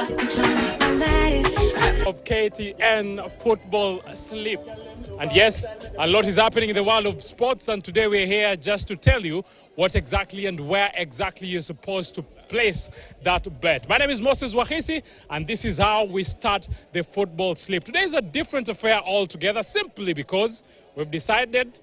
Of KTN football slip. And yes, a lot is happening in the world of sports, and today we're here just to tell you what exactly and where exactly you're supposed to place that bet. My name is Moses Wahisi, and this is how we start the football slip. Today is a different affair altogether, simply because we've decided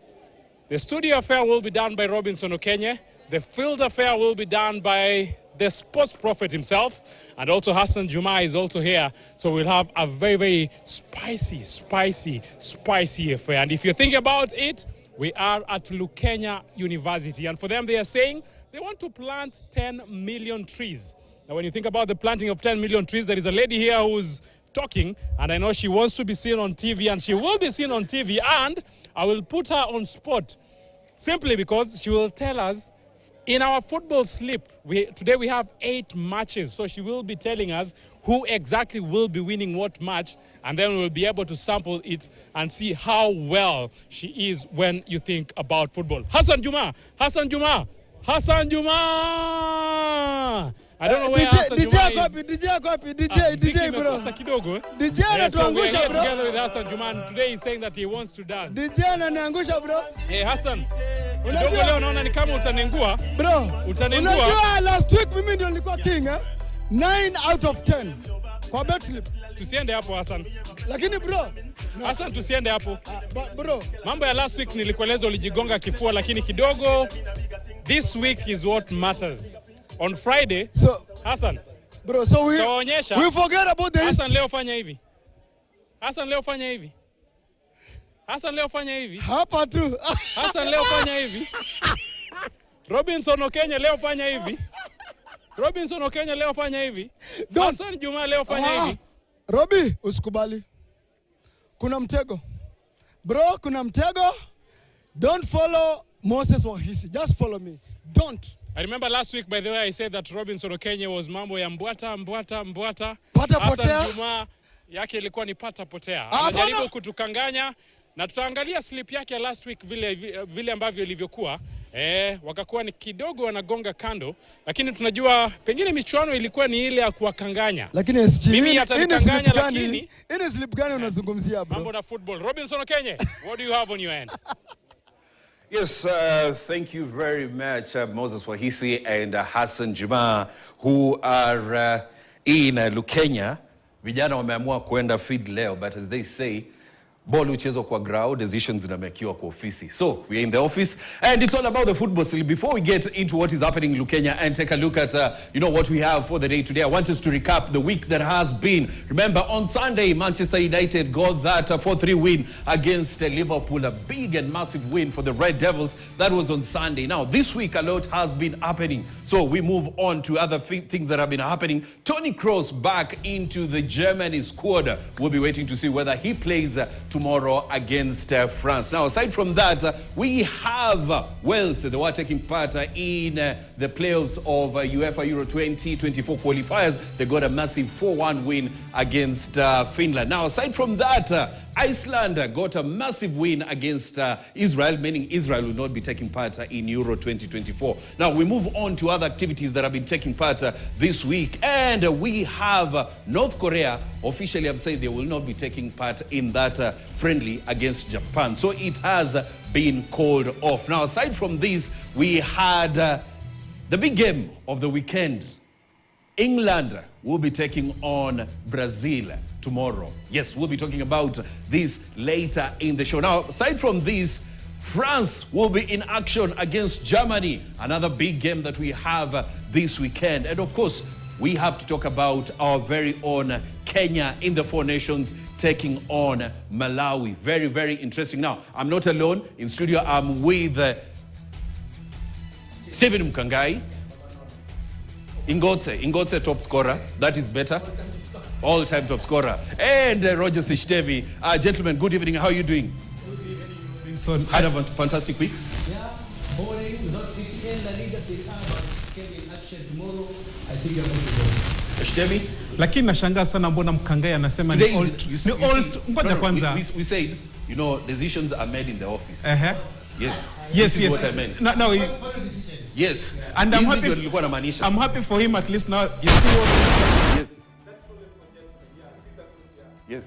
the studio affair will be done by Robinson Okenye, the field affair will be done by the sports prophet himself, and also Hassan Juma is also here. So we'll have a very, very spicy affair. And if you're thinking about it, we are at Lukenya University. And for them, they are saying they want to plant 10 million trees. Now, when you think about the planting of 10 million trees, there is a lady here who's talking, and I know she wants to be seen on TV, and she will be seen on TV, and I will put her on spot simply because she will tell us in our football slip. Today we have 8 matches, so she will be telling us who exactly will be winning what match, and then we'll be able to sample it and see how well she is when you think about football. Hassan Juma! I don't know where Hassan Juma is. DJ bro. DJ anatuangusha bro. Together with Hassan Juma, and today he's saying that he wants to dance. DJ ananiangusha bro. Hey Hassan, kidogo leo naona ni kama utanengua. Bro, utanengua. Unajua last week mimi ndio nilikuwa king 9 out of 10 kwa bet slip. Tusiende hapo Hassan. Lakini bro, Hassan tusiende hapo. Bro, mambo ya last week nilikueleza ulijigonga kifua, lakini kidogo this week is what matters. On Friday, so Hassan, bro, so we forget about this. Hassan leo fanya hivi. Hapa tu. Hassan leo fanya hivi. Robinson Okenye leo fanya hivi. Hassan Juma leo fanya hivi. Robi, usikubali. Kuna mtego. Bro, kuna mtego. Don't follow Moses Wahisi. Just follow me. Don't. I remember last week, by the way, I said that Robinson Okenye was mambo ya mbwata. Pata potea. Hassan Juma yake ilikuwa ni pata potea. Anajaribu kutukanganya, na tutaangalia slip yake ya last week vile ambavyo ilivyokuwa. Wakakuwa ni kidogo wanagonga kando, lakini tunajua pengine michuano ilikuwa ni ile ya kuwakanganya. Lakini SG, mimi atanikanganya, lakini ini slip gani unazungumzia bro? Mambo na football. Robinson Okenye, what do you have on your end? Yes, thank you very much, Moses Wahisi and Hassan Juma, who are in Lukenya. Vijana wameamua kwenda feed leo, but as they say, ball uchezwa kwa ground, decisions zinamekiwa kwa ofisi. So, we're in the office, and it's all about the football. So before we get into what is happening in Lukenya and take a look at, what we have for the day today, I want us to recap the week that has been. Remember, on Sunday, Manchester United got that 4-3 win against Liverpool, a big and massive win for the Red Devils. That was on Sunday. Now, this week, a lot has been happening. So, we move on to other things that have been happening. Toni Kroos back into the Germany squad. We'll be waiting to see whether he plays tomorrow against France. Now, aside from that, we have Wales. They were taking part in the playoffs of UEFA Euro 2024 qualifiers. They got a massive 4-1 win against Finland. Now, aside from that, Iceland got a massive win against Israel, meaning Israel will not be taking part in Euro 2024. Now, we move on to other activities that have been taking part this week. And we have North Korea officially have said they will not be taking part in that friendly against Japan. So it has been called off. Now, aside from this, we had the big game of the weekend. England will be taking on Brazil tomorrow. Yes, we'll be talking about this later in the show. Now, aside from this, France will be in action against Germany. Another big game that we have this weekend. And of course, we have to talk about our very own Kenya in the Four Nations taking on Malawi. Very, very interesting. Now, I'm not alone. In studio, I'm with Stephen Mkangai. Ingotse top scorer. That is better. All-time top scorer. And Roger Sishtevi. Gentlemen, good evening. How are you doing? Good evening. So, had a fantastic week. Yeah, boring. Without PPL, La Liga, Serie A, but came in action tomorrow. I think I'm going to go. Shtevi? Lakini nashangaa sana mbona Mkangai anasema ni old. Ngoja kwanza. We said, decisions are made in the office. Yes. This is what I meant. No, yes. And I'm happy for him at least now. You see what? Yes. Yes.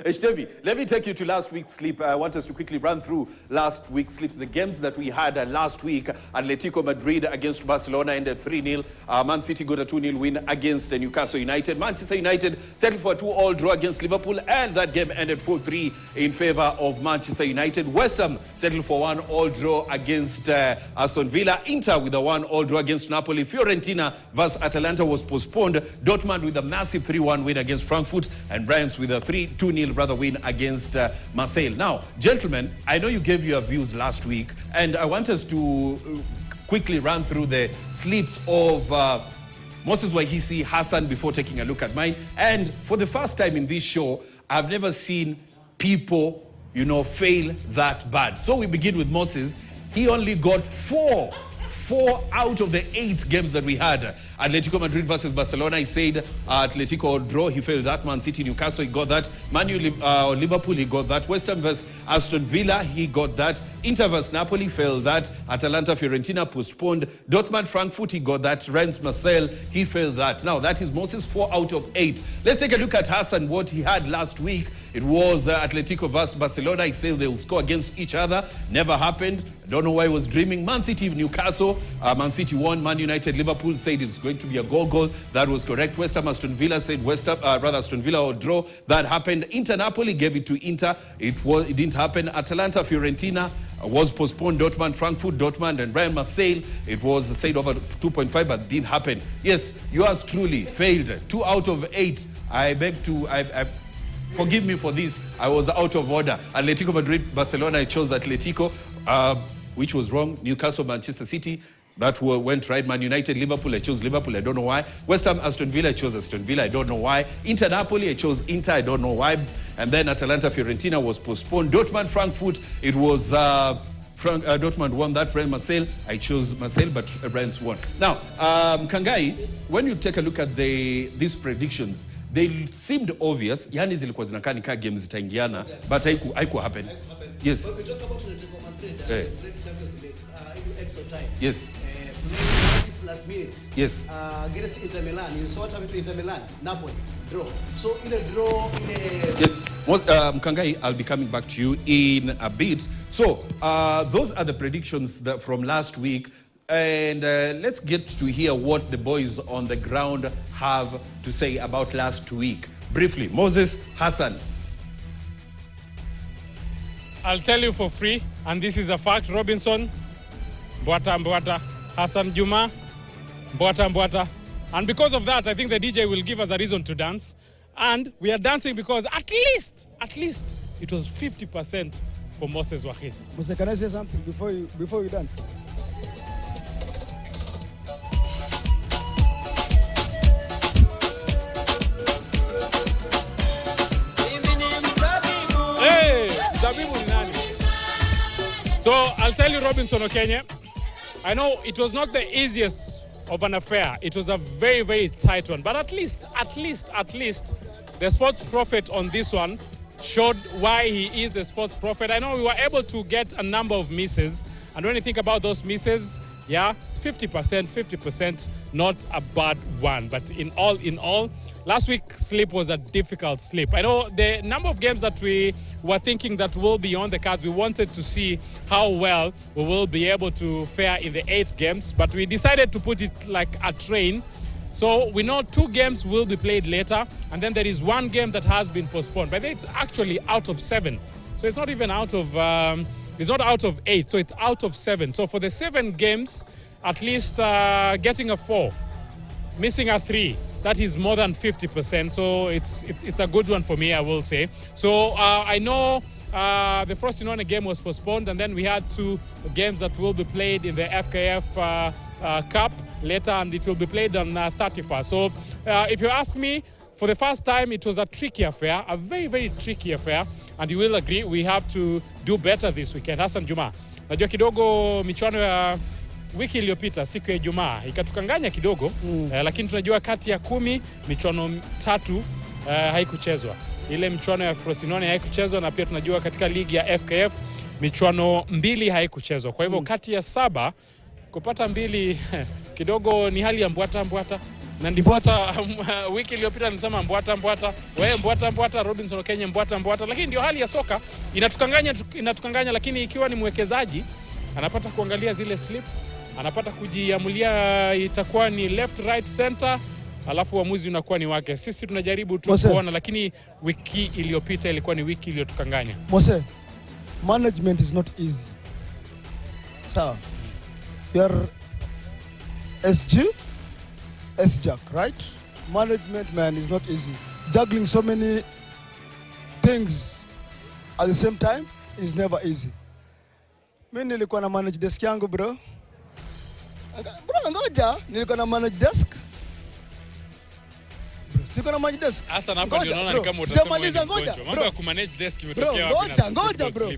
HTV, let me take you to last week's sleep. I want us to quickly run through last week's sleep. The games that we had last week, Atletico Madrid against Barcelona ended 3-0. Man City got a 2-0 win against Newcastle United. Manchester United settled for a 2-2 draw against Liverpool, and that game ended 4-3 in favor of Manchester United. West Ham settled for 1-1 draw against Aston Villa. Inter with a 1-1 draw against Napoli. Fiorentina versus Atalanta was postponed. Dortmund with a massive 3-1 win against Frankfurt, and Bryan's with a 2-0 brother win against Marseille. Now, gentlemen, I know you gave your views last week, and I want us to quickly run through the sleeps of Moses Wahisi, Hassan, before taking a look at mine. And for the first time in this show, I've never seen people, fail that bad. So we begin with Moses. He only got 4 out of the 8 games that we had. Atletico Madrid versus Barcelona, he said Atletico draw, he failed that. Man City, Newcastle, he got that. Liverpool, he got that. West Ham versus Aston Villa, he got that. Inter versus Napoli, failed that. Atalanta, Fiorentina, postponed. Dortmund, Frankfurt, he got that. Rennes, Marseille, he failed that. Now, that is Moses 4 out of 8. Let's take a look at Hassan, what he had last week. It was Atletico versus Barcelona. He said they will score against each other. Never happened. I don't know why he was dreaming. Man City, Newcastle. Man City won. Man United, Liverpool said it's going to be a goal. That was correct. West Ham, Aston Villa said Aston Villa or draw. That happened. Inter, Napoli gave it to Inter. It didn't happen. Atalanta, Fiorentina was postponed. Dortmund, Frankfurt, Dortmund, and Bayern Marseille. It was said over 2.5, but didn't happen. Yes, yours truly failed. 2 out of 8. I beg to... Forgive me for this. I was out of order. Atletico Madrid, Barcelona, I chose Atletico, which was wrong. Newcastle, Manchester City, that went right. Man United, Liverpool, I chose Liverpool, I don't know why. West Ham, Aston Villa, I chose Aston Villa, I don't know why. Inter, Napoli, I chose Inter, I don't know why. And then Atalanta, Fiorentina was postponed. Dortmund, Frankfurt, it was... Dortmund won that. Rennes, Marseille, I chose Marseille, but Rennes won. Now, Kangai, when you take a look at these predictions, they seemed obvious. Yani zilikuwa zinakaa nika games zitaingiana, but haiku happen. Yes. But we talk about Atletico Madrid, Champions League, extra time. Yes. 90+ minutes. Yes. Against Inter Milan, you saw what happened to Inter Milan, Napoli, draw. So in a draw, Yes. Kangai, I'll be coming back to you in a bit. So those are the predictions from last week. And let's get to hear what the boys on the ground have to say about last week. Briefly, Moses, Hassan. I'll tell you for free, and this is a fact. Robinson, Mbwata, Hassan Juma, Mbwata. And because of that, I think the DJ will give us a reason to dance. And we are dancing because at least, it was 50% for Moses Wahisi. Moses, can I say something before you dance? So I'll tell you, Robinson Okenye, I know it was not the easiest of an affair. It was a very, very tight one. But at least, the sports prophet on this one showed why he is the sports prophet. I know we were able to get a number of misses. And when you think about those misses, yeah, 50%, not a bad one. But in all, last week's sleep was a difficult sleep. I know the number of games that we were thinking that will be on the cards, we wanted to see how well we will be able to fare in the 8 games, but we decided to put it like a train. So we know 2 games will be played later, and then there is 1 game that has been postponed. But it's actually out of 7. So it's not even out of, it's not out of 8, so it's out of 7. So for the 7 games, at least getting a 4, missing a 3, that is more than 50%. So it's a good one for me, I will say. So I know the Frosinone game was postponed, and then we had 2 games that will be played in the FKF Cup later, and it will be played on 31st. So if you ask me, for the first time, it was a tricky affair, a very, very tricky affair, and you will agree we have to do better this weekend. Hassan Juma, najua kidogo michuano ya wiki iliyopita siku ya Ijumaa ikatukanganya kidogo, lakini tunajua kati ya 10 michuano 3 haikuchezwa. Ile michuano ya Frosinone haikuchezwa, na pia tunajua katika ligi ya FKF michuano 2 haikuchezwa. Kwa hivyo kati ya 7 kupata 2 kidogo ni hali ya mbwata. Na ndipo hata wiki iliyopita nilisema mbwata, wewe mbwata, Robinson Okenye mbwata, lakini ndio hali ya soka inatukanganya, lakini ikiwa ni mwekezaji anapata kuangalia zile slip, anapata kujiamulia itakuwa ni left right center, alafu uamuzi unakuwa ni wake. Sisi tunajaribu tu kuona, lakini wiki iliyopita ilikuwa ni wiki iliyotukanganya. Mose, management is not easy. Sawa. Your SJAC, right? Management, man, is not easy. Juggling so many things at the same time is never easy. Mimi nilikuwa na manage desk yangu, bro. Ngoja, nilikuwa na manage desk. Siko na manage desk. Hasa hapo ndio naona ni kama utasema ngoja. Mambo ya kumanage desk imetokea wapi? Ngoja, bro.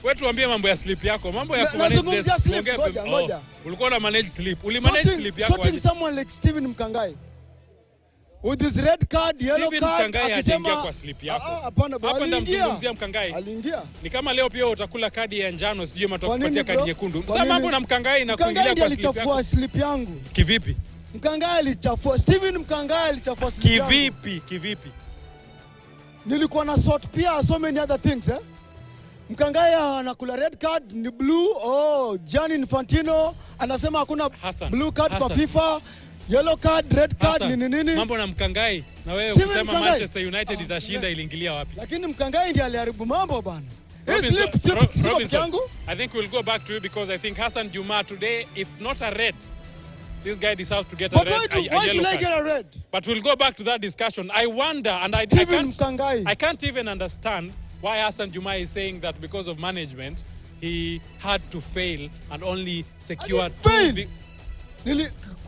Wewe tuambie mambo ya sleep yako. Mambo ya kumanage desk. Ngoja. Ulikuwa na manage sleep. Ulimanage sleep yako. Sorting someone like Steven Mkangai. With his red card, yellow card, akisema kwa slip yako. Hapana, hapa ndamzungumzia Mkangai. Aliingia. Ni kama leo pia utakula kadi ya njano, sijui matakupatia kadi nyekundu. Sasa mambo na Mkangai na kuingilia kwa slip yako. Mkangai alichafua slip yangu. Kivipi? Mkangai alichafua. Steven Mkangai alichafua slip yangu. Kivipi? Nilikuwa na sort pia so many other things, eh? Mkangai anakula red card ni blue. Gianni Infantino anasema hakuna blue card kwa FIFA. Yellow card, red card, nini. Mambo na Mkangai. Na wewe unasema Manchester United itashinda, iliingilia wapi? Lakini Mkangai ndiye aliharibu mambo bana. I think we'll go back to you because I think Hassan Juma today, if not a red, this guy deserves to get a why should I get a red? But we'll go back to that discussion. I wonder, and I can't even understand why Hassan Juma is saying that because of management, he had to fail and only secure two.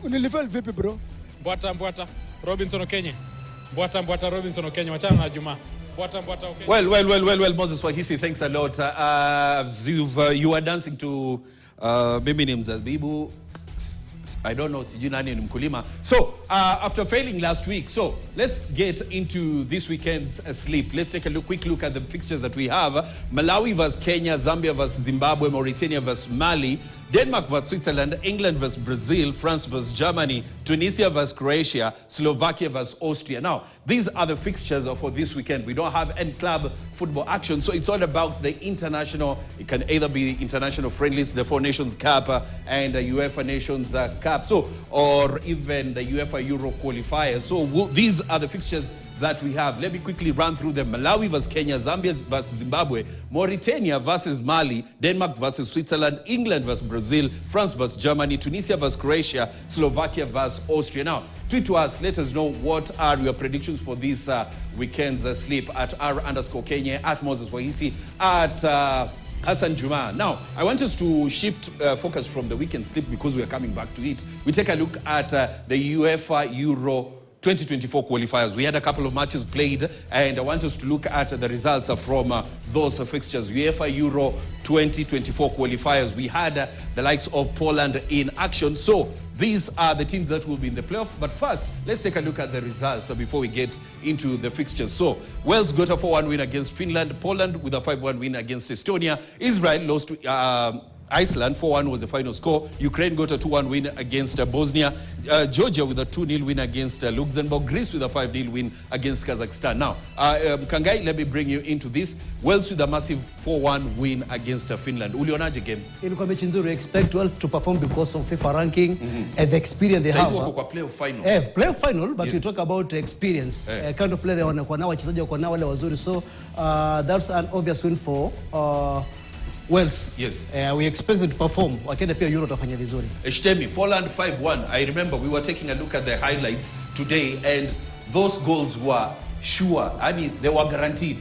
Nilifail vipi, bro? Mbwata Robinson Okenye. Mbwata Robinson Okenye, wachana na Juma. Mbwata Okenye. Well, Moses Wahisi, thanks a lot. You are dancing to mimi ni mzabibu. I don't know, sijui nani ni mkulima. So, after failing last week, so let's get into this weekend's sleep. Let's take a quick look at the fixtures that we have. Malawi vs Kenya, Zambia vs Zimbabwe, Mauritania vs Mali, Denmark vs Switzerland, England vs Brazil, France vs Germany, Tunisia vs Croatia, Slovakia vs Austria. Now, these are the fixtures for this weekend. We don't have any club football action, so it's all about the international. It can either be international friendlies, the Four Nations Cup, and the UEFA Nations Cup, so or even the UEFA Euro qualifiers. So these are the fixtures that we have. Let me quickly run through them. Malawi vs Kenya, Zambia vs Zimbabwe, Mauritania vs Mali, Denmark vs Switzerland, England vs Brazil, France vs Germany, Tunisia vs Croatia, Slovakia vs Austria. Now, tweet to us, let us know what are your predictions for this weekend's sleep at r_Kenya, at Moses Wahisi, at Hassan Juma. Now, I want us to shift focus from the weekend sleep because we are coming back to it. We take a look at the UEFA Euro 2024 qualifiers. We had a couple of matches played, and I want us to look at the results from those fixtures. UEFA Euro 2024 qualifiers. We had the likes of Poland in action. So these are the teams that will be in the playoff. But first, let's take a look at the results before we get into the fixtures. So Wales got a 4-1 win against Finland. Poland with a 5-1 win against Estonia. Israel lost to Iceland, 4-1 was the final score. Ukraine got a 2-1 win against Bosnia. Georgia with a 2-0 win against Luxembourg. Greece with a 5-0 win against Kazakhstan. Now, Kangai, let me bring you into this. Wales with a massive 4-1 win against Finland. Ulionaje game? Ilikuwa mechi nzuri. Expect Wales to perform because of FIFA ranking and the experience they have. Wako kwa playoff final. Playoff final, but we talk about experience. Kind of play they wanakuwa nao, wachezaji wako nao wale wazuri. So that's an obvious win for Wales. Yes. We expect them to perform. Wakienda pia Euro tafanya vizuri. Eshtemi, Poland 5-1. I remember we were taking a look at the highlights today, and those goals were sure. I mean, they were guaranteed.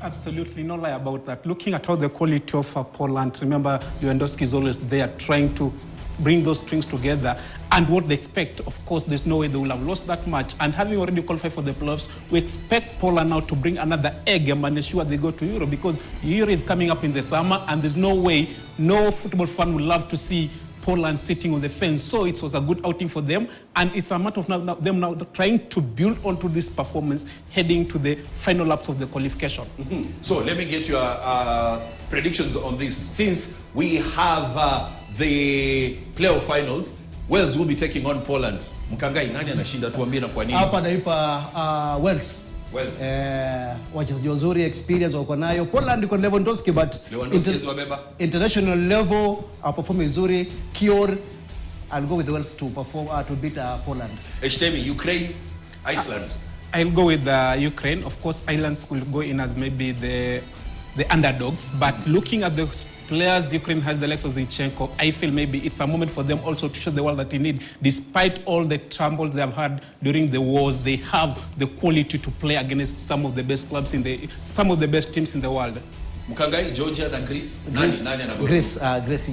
Absolutely, no lie about that. Looking at how the quality of Poland, remember Lewandowski is always there trying to bring those strings together, and what they expect, of course, there's no way they will have lost that match. And having already qualified for the playoffs, we expect Poland now to bring another egg and ensure they go to Euro, because Euro is coming up in the summer, and there's no way, no football fan would love to see Poland sitting on the fence. So it was a good outing for them, and it's a matter of them now trying to build onto this performance heading to the final laps of the qualification. So let me get your predictions on this. Since we have the playoff finals, Wales will be taking on Poland. Mkangai, nani anashinda? Tuambie na kwa nini. Hapa naipa Wales. Wachezaji wazuri, experience wako nayo. Poland iko Lewandowski, but international level perform vizuri. Kior, I'll go with the Wales to perform to beat Poland. Eshtemi, Ukraine, Iceland. I'll go with Ukraine. Of course, Ireland will go in as maybe the underdogs. But looking at the players Ukraine has, the likes of Zinchenko, I feel maybe it's a moment for them also to show the world that they need, despite all the troubles they have had during the wars, they have the quality to play against some of the best clubs some of the best teams in the world. Mkangai, Georgia na Greece. Nani anago? Greece.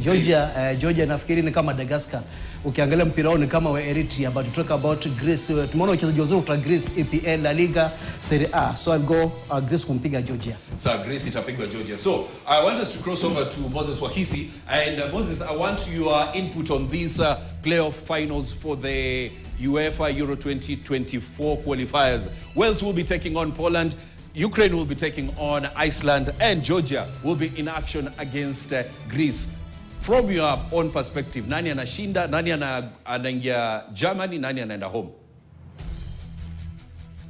Georgia nafikiri ni kama Madagascar. Ukiangalia mpira wao ni kama wa Eritrea, but to talk about Greece, tumeona wachezaji wazuri kutoka Greece, EPL, La Liga, Serie A. So I'll go Greece kumpiga Georgia. So Greece itapigwa Georgia. So I want us to cross over to Moses Wahisi, and Moses, I want your input on these playoff finals for the UEFA Euro 2024 qualifiers. Wales will be taking on Poland, Ukraine will be taking on Iceland, and Georgia will be in action against Greece. From your own perspective, nani anashinda, nani anaingia Germany, nani anaenda home?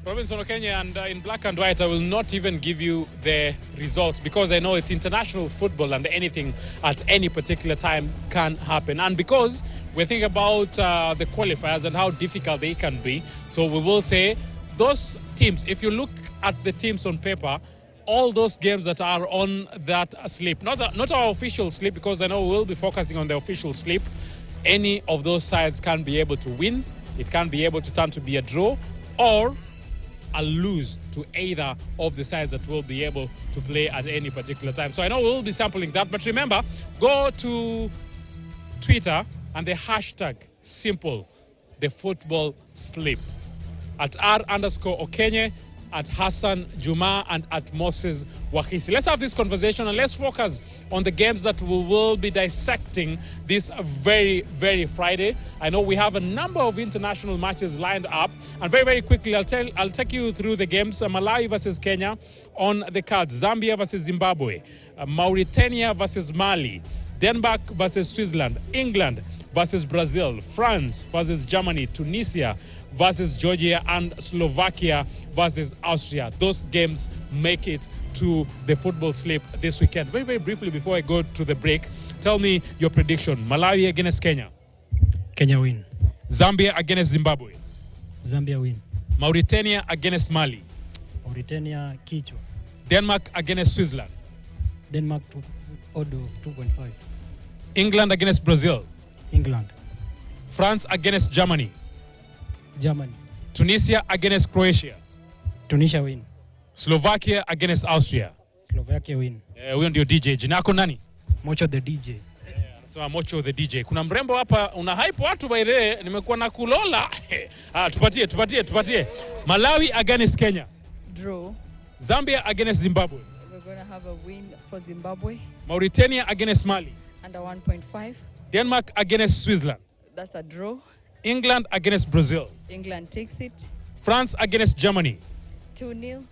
Robinson Okenya, and in black and white, I will not even give you the results because I know it's international football and anything at any particular time can happen. And because we think about the qualifiers and how difficult they can be, so we will say those teams, if you look at the teams on paper, all those games that are on that slip, not our official slip, because I know we'll be focusing on the official slip, any of those sides can be able to win. It can be able to turn to be a draw or a lose to either of the sides that will be able to play at any particular time. So I know we'll be sampling that, but remember, go to Twitter and the hashtag simple, the football slip, at R_Okenye, at Hassan Juma, and at Moses Wahisi. Let's have this conversation and let's focus on the games that we will be dissecting this very, very Friday. I know we have a number of international matches lined up, and very, very quickly I'll take you through the games. Malawi versus Kenya on the cards, Zambia versus Zimbabwe, Mauritania versus Mali, Denmark versus Switzerland, England versus Brazil, France versus Germany, Tunisia versus Georgia, and Slovakia versus Austria. Those games make it to the football slip this weekend. Very, very briefly before I go to the break, tell me your prediction. Malawi against Kenya. Kenya win. Zambia against Zimbabwe. Zambia win. Mauritania against Mali. Mauritania kichwa. Denmark against Switzerland. Denmark odd of 2.5. England against Brazil. England. France against Germany. Germany. Tunisia against Croatia. Tunisia win. Slovakia against Austria. Slovakia win. Huyo ndio DJ. Jina lako nani? Mocho the DJ. Anasema Mocho the DJ. Kuna mrembo hapa una hype watu by the way, nimekuwa na kulola. Tupatie. Malawi against Kenya. Draw. Zambia against Zimbabwe. We're going to have a win for Zimbabwe. Mauritania against Mali. Under 1.5. Denmark against Switzerland. That's a draw. England against Brazil. England takes it. France against Germany. 2-0.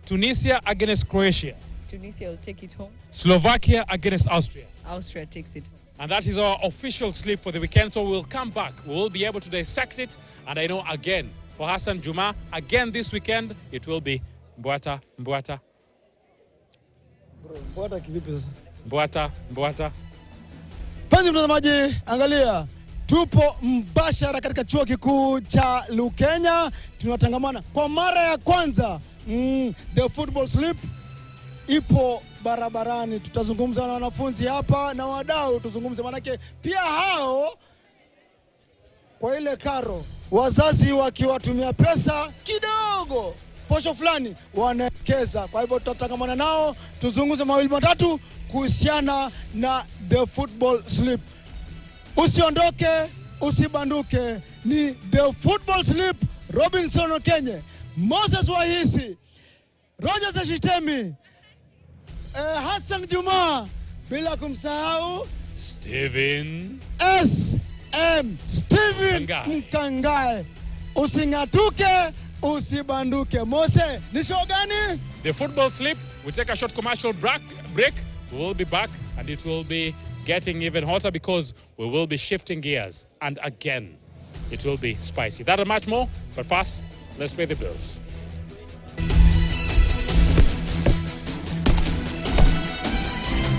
Tunisia against Croatia. Tunisia will take it home. Slovakia against Austria. Austria takes it home. And that is our official slip for the weekend. So we'll come back. We will be able to dissect it. And I know again, for Hassan Juma, again this weekend, it will be Mbwata. Mbwata kivipi sasa? Mbwata. Penzi mtazamaji, angalia. Tupo mbashara katika chuo kikuu cha Lukenya. Tunatangamana kwa mara ya kwanza. The football slip ipo barabarani. Tutazungumza na wanafunzi hapa na wadau, tuzungumze manake pia hao kwa ile karo wazazi wakiwatumia pesa kidogo, posho fulani wanawekeza. Kwa hivyo tutatangamana nao, tuzungumze mawili matatu kuhusiana na the football slip. Usiondoke, usibanduke. Ni the football slip. Robinson Okenye, Moses Wahisi, Rogers Ashitemi, Hassan Juma, bila kumsahau Steven Mkangai. Usingatuke, usibanduke. Mose, ni show gani? The football slip. We take a short commercial break. We will be back and it will be getting even hotter because we will be shifting gears. And again, it will be spicy. That and much more, but first, let's pay the bills.